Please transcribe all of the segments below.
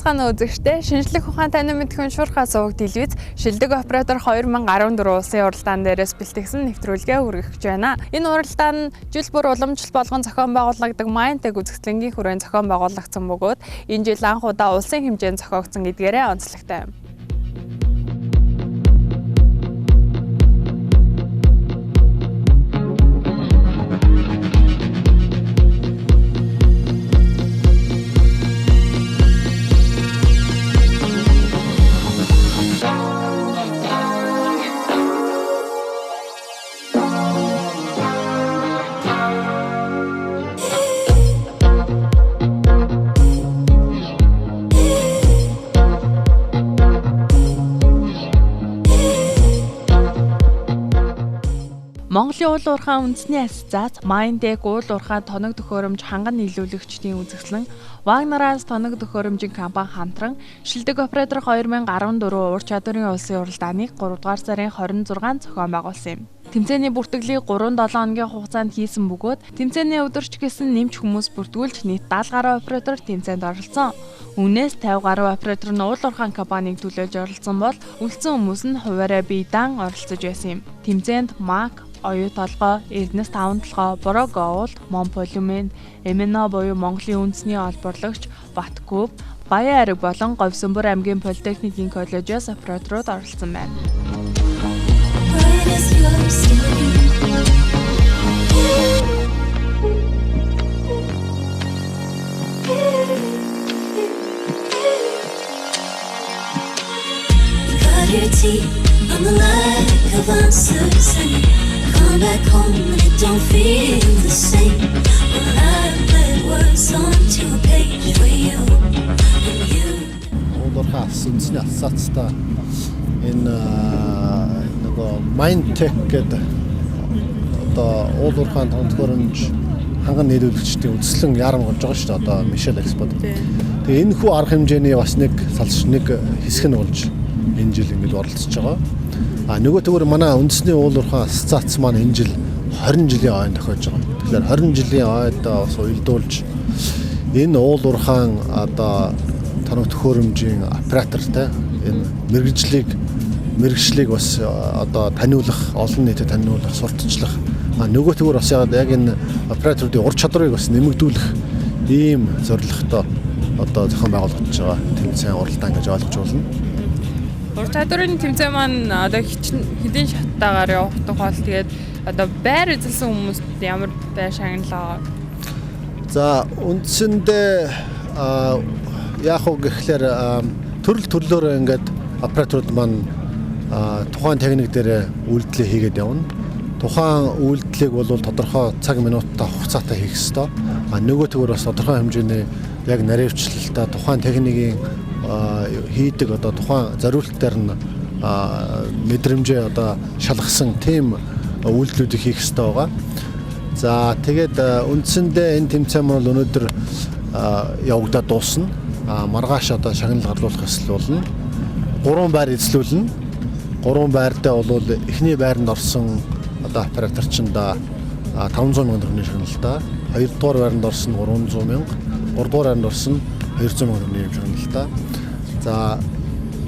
байцгаана үзэгчдээ шинжлэх ухаан танин мэдхэн шуурхай суваг телевиз шилдэг оператор 2014 улсын уралдаан дээрээс бэлтгэсэн нэвтрүүлгээ хүргэж байна. Энэ уралдаан нь жил бүр уламжлал болгон зохион байгуулагддаг Mindtech үзэсгэлэнгийн хүрээнд зохион байгуулагдсан бөгөөд энэ жил анх удаа улсын хэмжээнд зохиогдсон гэдгээрээ онцлогтой юм. Монголын уул уурхай үндэсний ассоциац Mindtech уул уурхай тоног төхөөрөмж ханган нийлүүлэгчдийн үзэсгэлэн Wagner-аас тоног төхөөрөмжийн компани хамтран шилдэг оператор 2014 ур чадварын улсын уралдааныг 3 дугаар сарын 26-нд зохион байгуулсан юм. Тэмцээний бүртгэлийг 3-7 хоногийн хугацаанд хийсэн бөгөөд тэмцээний өдөрч гэсэн нэмж хүмүүс бүртгүүлж нийт 70 гаруй оператор тэмцээнд оролцсон. Үүнээс 50 гаруй оператор нь уул уурхай компаниг төлөөлж оролцсон бол үлдсэн хүмүүс нь хуваараа биедан оролцож байсан юм. Тэмцээнд Mac оюу толгой, Эрдэнэс 5 толгой, Бороо Гоул, Мон Полимент, MNO буюу Монголын үндэсний олборлогч Баткуб, Баян Ариг болон Говьсөнбөр аймгийн Политехникийн коллежоос операторууд оролцсон байна. Come back home and it don't feel the same. Well, I put words onto a page for you and you. Уурхай үндэсний ассоциацтай энэ нөгөө Mindtech гэдэг одоо уурхай тоног төхөөрөмж ханган нийлүүлэгчдийн үзэсгэлэн яарам болж байгаа шүү дээ. Одоо Michelle Expo. Тэгээ энэ хүү арга хэмжээний бас нэг салж нэг хэсэг нь болж энэ жил ингэж оролцож байгаа. Нөгөө төгөр манай үндэсний уул уурхай ассоциац маань энэ жил 20 жилийн ойн тохиож байгаа. Тэгэхээр 20 жилийн ойд бас уялдуулж энэ уул уурхайн одоо тоног төхөөрөмжийн оператортай энэ мэргэжлийг бас одоо таниулах, олон нийтэд таниулах, сурталчлах. Нөгөө төгөр бас яг энэ операторуудын ур чадварыг бас нэмэгдүүлэх ийм зорилготой одоо зохион байгуулагдаж байгаа тэмцээн уралдаан гэж ойлгож байна. Ур чадварын тэмцээн маань одоо хэдийн шаттайгаар явагдах бол тэгээд одоо байр эзэлсэн хүмүүст ямар байр шагналаа. За үндсэндээ яг уу гэхлээр төрлөөр ингээд операторууд маань тухайн техник дээр үйлдэлээ хийгээд явна. Тухайн үйлдэлийг бол тодорхой цаг минуттай хугацаатай хийх ёстой. Нөгөө төгөр бас тодорхой хэмжээний яг наривчлалтай тухайн техникийн хийдэг одоо тухайн зориултаар нь мэдрэмжээ одоо шалгасан тийм үйлдэлүүдийг хийх ёстой байгаа. За тэгээд үндсэндээ энэ тэмцээн маань өнөөдөр явагдаад дуусна. Маргааш одоо шагнал гарлуулах ёслол болно. 3 байр эзлүүлнэ. 3 байртай бол эхний байранд орсон одоо операторчинда 500 мянган төгрөгийн шагналтай, 2 дугаар байранд орсон 300 мянга, 3 дугаар байранд орсон 200 мянган төгрөгийн шагналтай. За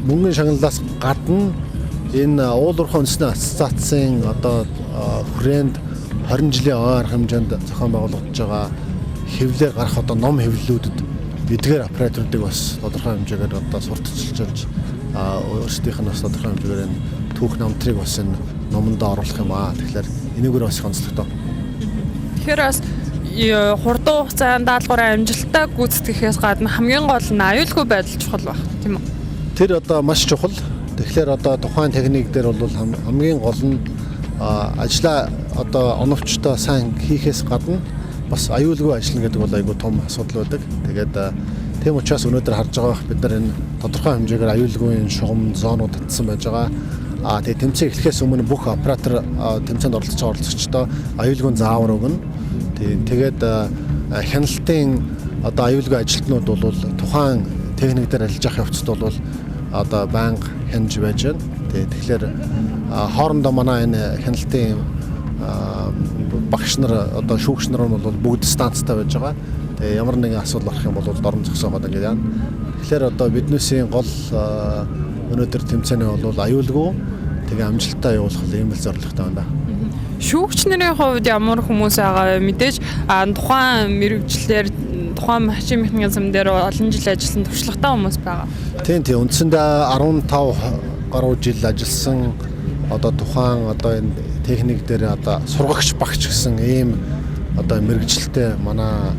мөнгөний шагналаас гадна энэ уул уурхай үндэсний ассоциацийн одоо хүрээнд 20 жилийн ойр хэмжээнд зохион байгуулагдж байгаа хэвлэлээр гарах одоо ном хэвлэлүүдэд эдгээр операторуудыг бас тодорхой хэмжээгээр одоо сурталчилж өөрсдийнх нь бас тодорхой хэмжээгээр энэ түүх намтрыг бас энэ номонд оруулах юм аа. Тэгэхээр энэгээр бас онцлогтой. Тэгэхээр бас хурдан хугацаанд даалгавраа амжилттай гүйцэтгэхээс гадна хамгийн гол нь аюулгүй байдал чухал баг тийм үү? Тэр одоо маш чухал. Тэгэхээр одоо тухайн техник дээр бол хамгийн гол нь ажлаа одоо оновчтой сайн хийхээс гадна бас аюулгүй ажиллана гэдэг бол айгүй том асуудал байдаг. Тэгээд тийм учраас өнөөдөр харж байгаа бид нар энэ тодорхой хэмжээгээр аюулгүй шугам зоонууд татсан байж байгаа. Тэгээд тэмцээн эхлэхээс өмнө бүх оператор тэмцээнд оролцож байгаа оролцогчдоо аюулгүй заавар өгнө. Тэгээд хяналтын одоо аюулгүй ажилтнууд бол тухайн техник дээр ажиллаж явах явцад бол одоо банк хянж байж байна. Тэгэхээр хоорондоо манай энэ хяналтын багш нар одоо шүүгч нар бол бүгд станцтай байж байгаа. Тэгээ ямар нэгэн асуудал гарах юм бол дорн зогсоогоод ингээд яана. Тэгэхээр одоо биднээсийн гол өнөөдөр тэмцээний бол аюулгүй тэгээ амжилттай явуулах ийм л зорилготой байна. Шүүгчнэрийн хувьд ямар хүмүүс байгаа вэ? Мэдээж тухайн мэрэгчлэр тухайн машин механизм дээр олон жил ажилласан туршлагатай хүмүүс байгаа. Тийм үндсэндээ 15 гаруй жил ажилласан одоо тухайн одоо энэ техник дээр одоо сургагч багч гэсэн ийм одоо мэрэгчлэлтэй манай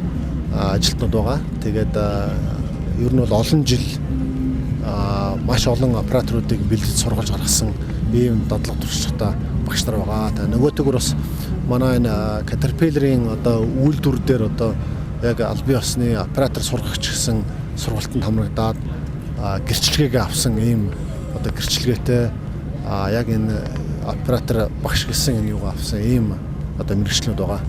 ажилтнууд байгаа. Тэгээд ер нь бол олон жил маш олон операторуудыг бэлдэж сургуулж гаргасан ийм дадлаг туршлагатай багш нар байгаа. Тэгээ нөгөөтэйгөр бас манай энэ Caterpillar-ийн одоо үйлдвэр дээр одоо яг аль бие усны оператор сургагч гэсэн сургалтанд хамрагдаад гэрчлэгээ авсан ийм одоо гэрчлэгээтэй яг энэ оператор багш гэсэн энэ юугаа авсан ийм одоо мэргэжлүүд байгаа.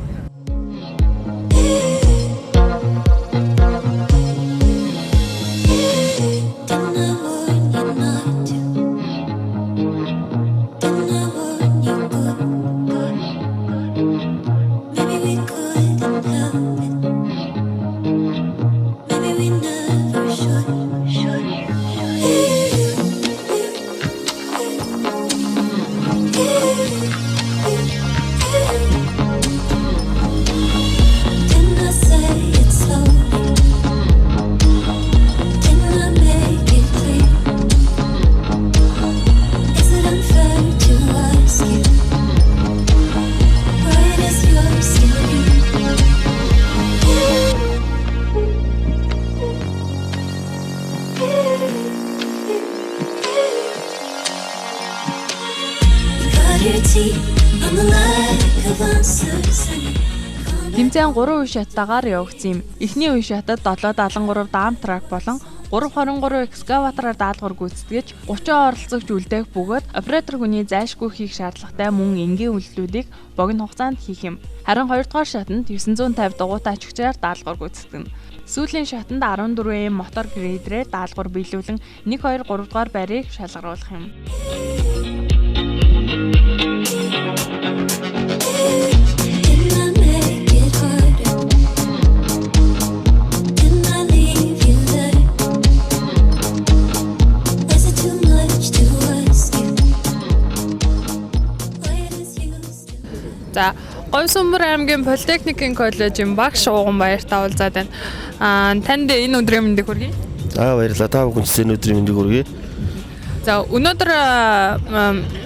Тэмцээн 3 үе шаттайгаар явагдсан юм. Эхний үе шатад 773 даам трак болон 323 экскаватороор даалгавар гүйцэтгэж 30 оролцогч үлдээх бөгөөд оператор хүний зайлшгүй хийх шаардлагатай мөн энгийн үйлдэлүүдийг богино хугацаанд хийх юм. Харин 2 дугаар шатанд 950 дугуйтай ачигчаар даалгавар гүйцэтгэнэ. Сүүлийн шатанд 14 мотор грейдерээр даалгавар биелүүлэн 1 2 3 дугаар байрыг шалгаруулах юм. За, Говьсөнбөр аймгийн Политехникийн коллежийн багш Ууган Баяртай уулзаад байна. Танд энэ өдрийн мэндийг хүргэе. За баярлалаа. Та бүхэнд энэ өдрийн мэндийг хүргэе. За, өнөөдөр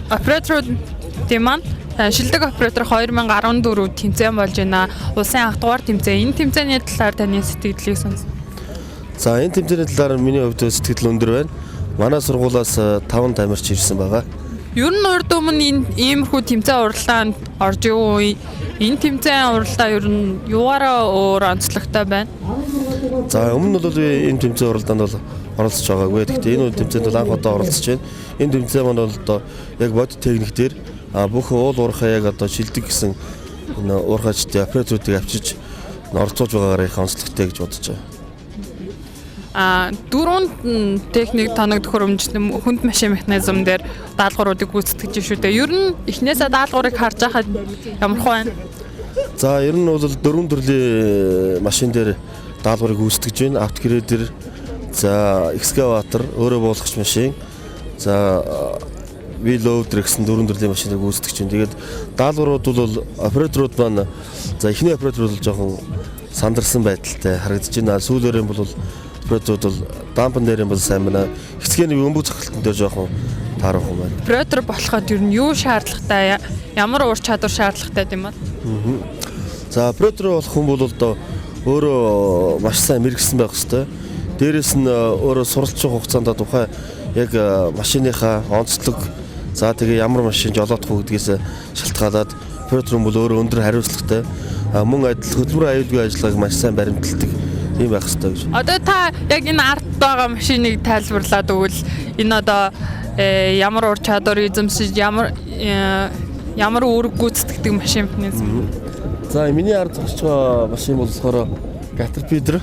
операторуудын маань шилдэг оператор 2014 тэмцээн болж байна. Улсын анх дугаар тэмцээн. Энэ тэмцээний талаар таны сэтгэлдлийг сонсно. За, энэ тэмцээний талаар миний хувьд сэтгэл өндөр байна. Манай сургуулаас 5 тамирч ирсэн байгаа. Ер нь урд өмнө иймэрхүү тэмцээн уралдаанд орж юу энэ тэмцээн уралдаа ер нь юугаараа өөр онцлогтой байна? За өмнө нь бол энэ тэмцээн уралдаанд бол оролцож байгаагүй. Гэхдээ энэ тэмцээнд бол анх удаа оролцож байна. Энэ тэмцээн маань бол одоо яг бод техник дээр бүх уул уурхай яг одоо шилдэг гэсэн энэ уурхайчдын операторуудыг авчиж оролцуулж байгаагаар их онцлогтой гэж бодож байна. Дөрөв техник тоног төхөөрөмжлөн хүнд машин механизм дээр даалгавруудыг гүйцэтгэж шүү дээ. Ер нь эхнээсээ даалгаврыг харж байхад ямар хөө байна? За ер нь бол 4 төрлийн машин дээр даалгаврыг гүйцэтгэж байна. Автогрейдер, за экскаватор, өөрөө буулгагч машин, за вилоудер гэсэн 4 төрлийн машиныг гүйцэтгэж байна. Тэгээд даалгаврууд бол операторууд маань за эхний оператор бол жоохон сандарсан байдалтай харагдаж байна. Сүүлээрээ бол операторууд бол дампан дээр юм бол сайн байна. Хэцгээний өмбөг цохилтон дээр жоохон таарах юм байна. Оператор болоход ер нь юу шаардлагатай? Ямар ур чадвар шаардлагатай юм бол? За оператор болох хүн бол одоо өөрөө маш сайн мэргэжсэн байх хэрэгтэй. Дээрээс нь өөрөө суралцах хугацаанд тухай яг машиныхаа онцлог, за тэгээ ямар машин жолоодох уу гэдгээс шалтгаалаад оператор бол өөрөө өндөр хариуцлагатай мөн адил хөдөлмөр аюулгүй ажиллагааг маш сайн баримталдаг юм байх хэрэгтэй гэж. Одоо та яг энэ арт байгаа машиныг тайлбарлаад өгвөл энэ одоо ямар ур чадвар эзэмшиж ямар үүрэг гүйцэтгэдэг машин механизм. За миний ард зогсож байгаа машин болохоор Caterpillar.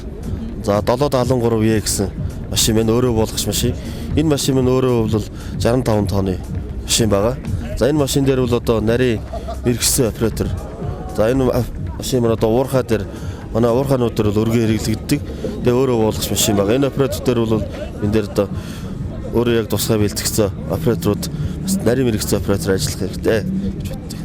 За 773E гэсэн машин маань өөрөө буулгах машин. Энэ машин маань өөрөө бол 65 тонны машин байгаа. За энэ машин дээр бол одоо нарийн мэргэжсэн оператор. За энэ машин маань одоо уурхай дээр манай уурхайнууд дээр бол өргөн хэрэглэгддэг. Тэгээ өөрөө буулгах машин байгаа. Энэ оператор дээр бол энэ дээр одоо өөрөө яг тусгай бэлтгэсэн операторууд бас нарийн мэрэгцэн оператор ажиллах хэрэгтэй гэж боддог.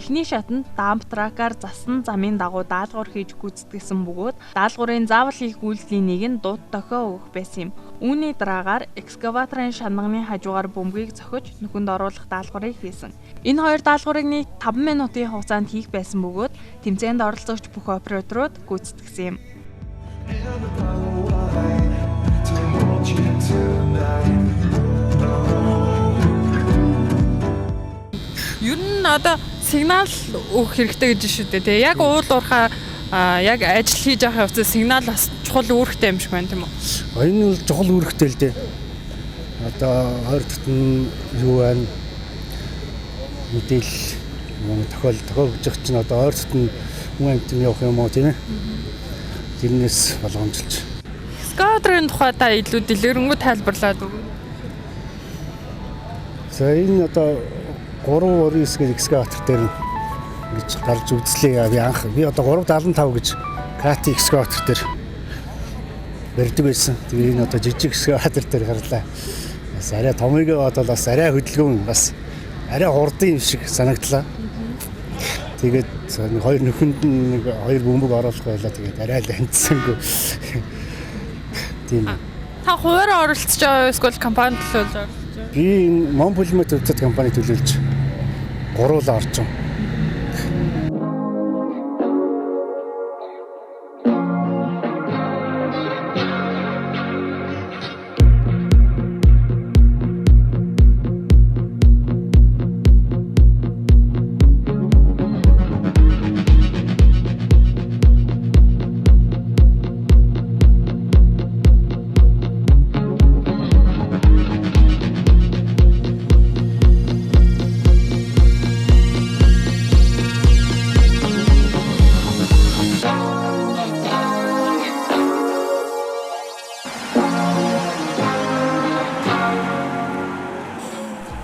Эхний шатанд дамп тракаар засан замын дагуу даалгавар хийж гүйцэтгсэн бөгөөд даалгаврын заавал хийх үйлдлийн нэг нь дуут дохио өгөх байсан юм. Үүний дараагаар экскаваторын шанагны хажуугаар бөмбөгийг зохиж нүхэнд оруулах даалгаврыг хийсэн. Энэ хоёр даалгаврыг нэг 5 минутын хугацаанд хийх байсан бөгөөд тэмцээнд оролцогч бүх операторууд гүйцэтгсэн юм. Ер нь одоо сигнал өгөх хэрэгтэй гэж шүү дээ. Тэгээ яг уул уурхаа яг ажил хийж байгаа явцад сигнал бас чухал үүрэгтэй юм шиг байна тийм үү? Энэ бол чухал үүрэгтэй л дээ. Одоо хоёр тутан юу байна? Мэдээлэл тохиолдож чинь одоо хоёр тутан хүн амтны явах юм уу тийм ээ? Тэрнээс болгоомжилж. Сквадрын тухай та илүү дэлгэрэнгүй тайлбарлаад өгнө. За энэ одоо 399 гэх экскаватор дээр гэж гарч үзлээ. Би одоо 375 гэж кати экскаватор дээр барьдаг байсан. Тэгээ энэ одоо жижиг экскаватор дээр гарлаа. Бас арай томыг бодвол бас арай хөдөлгөөн бас арай хурдан юм шиг санагдлаа. Тэгээд хоёр нөхөнд нэг хоёр бөмбөг оруулах байлаа. Тэгээд арай л амтсангүй. Тийм. Та хуваараа оролцож байгаа эсвэл компанид төлөөлж байгаа? Би энэ Монполимет хувьцат компани төлөөлж гуруулаа орсон.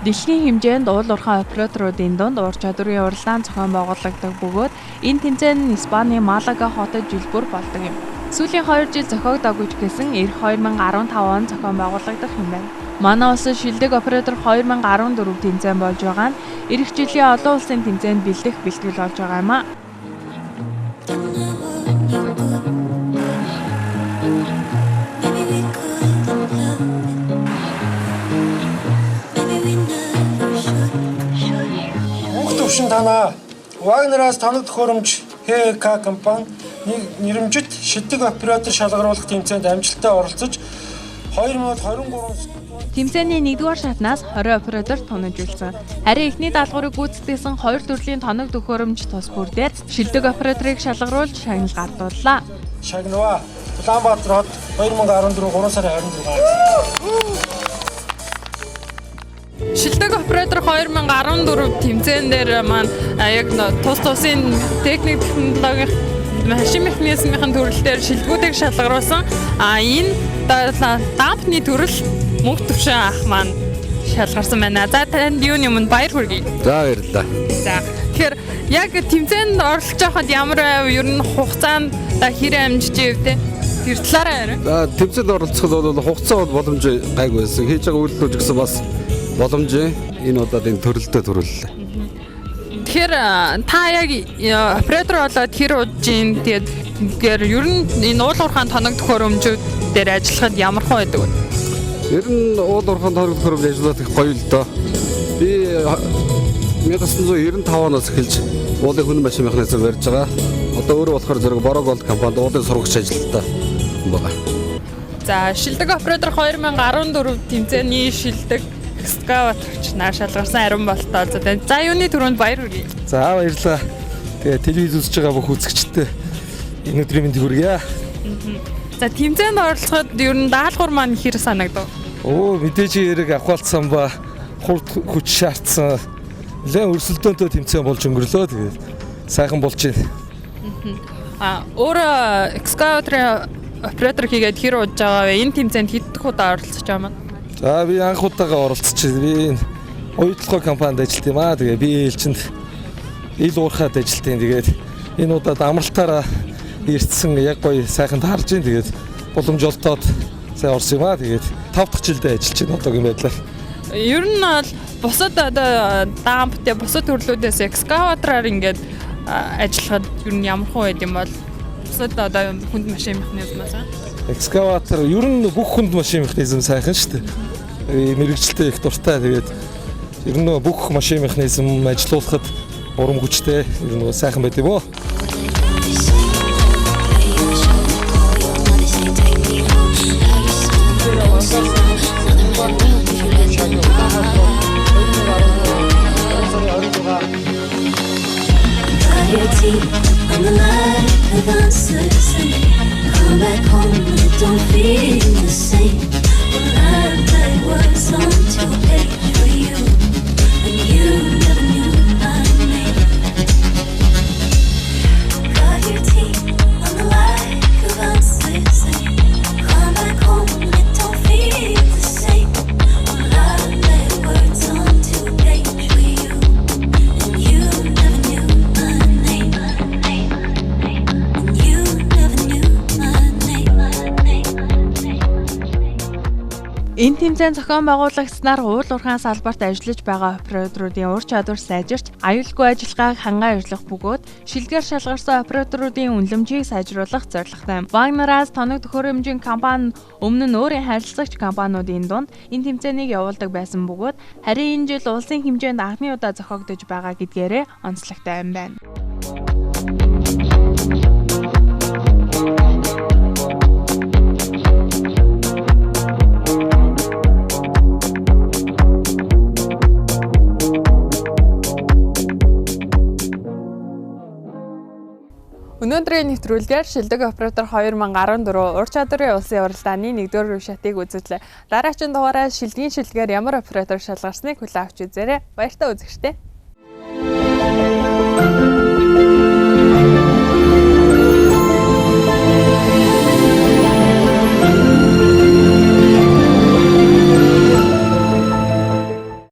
Дэлхийн хэмжээнд уул уурхай операторуудын дунд ур чадварын уралдаан зохион байгуулагддаг бөгөөд энэ тэмцээн нь Испани Малага хотод жилбүр болдог юм. Сүүлийн 2 жил зохиогдоогүй ч гэсэн эх 2015 он зохион байгуулагдах юм байна. Манай улсад шилдэг оператор 2014 тэмцээн болж байгаа нь эх жилийн олон улсын тэмцээнд бэлтгэл болж байгаа юм а. Төвшин танаа Вагнераас тоног төхөөрөмж ХК компани нэрэмжит шилдэг оператор шалгаруулах тэмцээнд амжилттай оролцож 2023 тэмцээний 1-р шатнаас 20 оператор тунажуулсан. Харин эхний даалгаврыг гүйцэтгэсэн 2 төрлийн тоног төхөөрөмж тус бүр дээр шилдэг операторыг шалгаруулж шагнал гардууллаа. Шагнава Улаанбаатар хот 2014 3 сарын 26. Шилдэг оператор 2014 тэмцээн дээр маань яг тусын техник технологийн машин механизмын төрөлтөөр шилдэгүүдийг шалгаруулсан. Энэ дампны төрөл мөнх төвшин ах маань шалгарсан байна. За танд юуны өмнө баяр хүргэе. За баярлалаа. За тэгэхээр яг тэмцээнд оролцож байхад ямар ер нь хугацаанд хэрэг амжиж ивдэ? Тэр талаараа яриа. За тэмцээнд оролцоход бол хугацаа бол боломж гайгүй байсан. Хийж байгаа үйлдэл гэсэн бас боломж энэ удаад энэ төрөлдөө төрүүллээ. Тэгэхээр та яг оператор болоод хэр удажин тэгээд ер нь энэ уул уурхайн тоног төхөөрөмжүүд дээр ажиллахад ямар хүн байдаг вэ? Ер нь уул уурхайн тоног төхөөрөмж ажиллаад их гоё л доо. Би 1995 оноос эхэлж уулын хүн машин механизм барьж байгаа. Одоо өөрөө болохоор зэрэг Бороо голд компанид уулын сургагч ажилтдаг байгаа. За шилдэг оператор 2014 тэмцээний шилдэг экскаваторч наа шалгарсан ариун болтоо. За юуны түрүүнд баяр хүргэе. За баярлалаа. Тэгээ телевиз үзэж байгаа бүх үзэгчдээ энэ өдрийн мэнд хүргье. За тэмцээнд оролцоход ер нь даалгавар маань хэр санагдав? Мэдээж хэрэг авахалцсан ба хурд хүч шаардсан. Нэлээд өрсөлдөөнтэй тэмцээн болж өнгөрлөө. Тэгээд сайхан болж байна. Өөрөө экскаваторын оператор хийгээд хэр удаж байгаа вэ? Энэ тэмцээнд хэдэн удаа оролцож байгаа маань? За би анх удаага оролцож байна. Би уйдлахой компанид ажилладаг юм аа. Тэгээ би ээлжинд ил уурхаад ажилладаг. Тэгээд энэ удаад амралтаараа ирсэн яг гоё сайхан таарж байна. Тэгээд боломж олдоод сайн орсон юм аа. Тэгээд 5 дахь жилдээ ажиллаж байна одоогийн байдлаар. Ер нь бол бусад одоо дамптэй бусад төрлүүдээс экскаватораар ингээд ажиллахад ер нь ямар хүн байд юм бол бусад одоо хүнд машин механизмаас экскаватор ер нь бүх хүнд машин механизм сайхан шүү дээ. Мэргэжилтэй их дуртай. Тэгээд ер нь бүх машин механизм ажилуулахад урам хүчтэй ер нь сайхан байд юм уу? On the light of answers and come back home and it don't feel the same. Well, I read words onto a page for you, and you never knew my name. Cut your teeth on the light of answers and come back home and it don't feel the same. Well, I read words onto a page for you, and you never knew my name. Энэ тэмцээн зохион байгуулагчнаар уул уурхайн салбарт ажиллаж байгаа операторуудын ур чадвар сайжирч, аюулгүй ажиллагааг хангаа ажиллах бөгөөд шилдгээр шалгарсан операторуудын үнэлэмжийг сайжруулах зорилготой. Wagner-аас тоног төхөөрөмжийн компани өмнө нь өөрийн харилцагч компаниудын дунд энэ тэмцээнийг явуулдаг байсан бөгөөд харин энэ жил улсын хэмжээнд анхны удаа зохиогдож байгаа гэдгээрээ онцлогтой юм байна. Өнөөдрийн нэвтрүүлгээр шилдэг оператор 2014 ур чадварын улсын уралдааны 1-р шатыг үзүүлээ. Дараагийн дугаараар шилдгийн шилдгээр ямар оператор шалгарсныг хүлээн авч үзээрэй. Баяртай үзэгчдээ.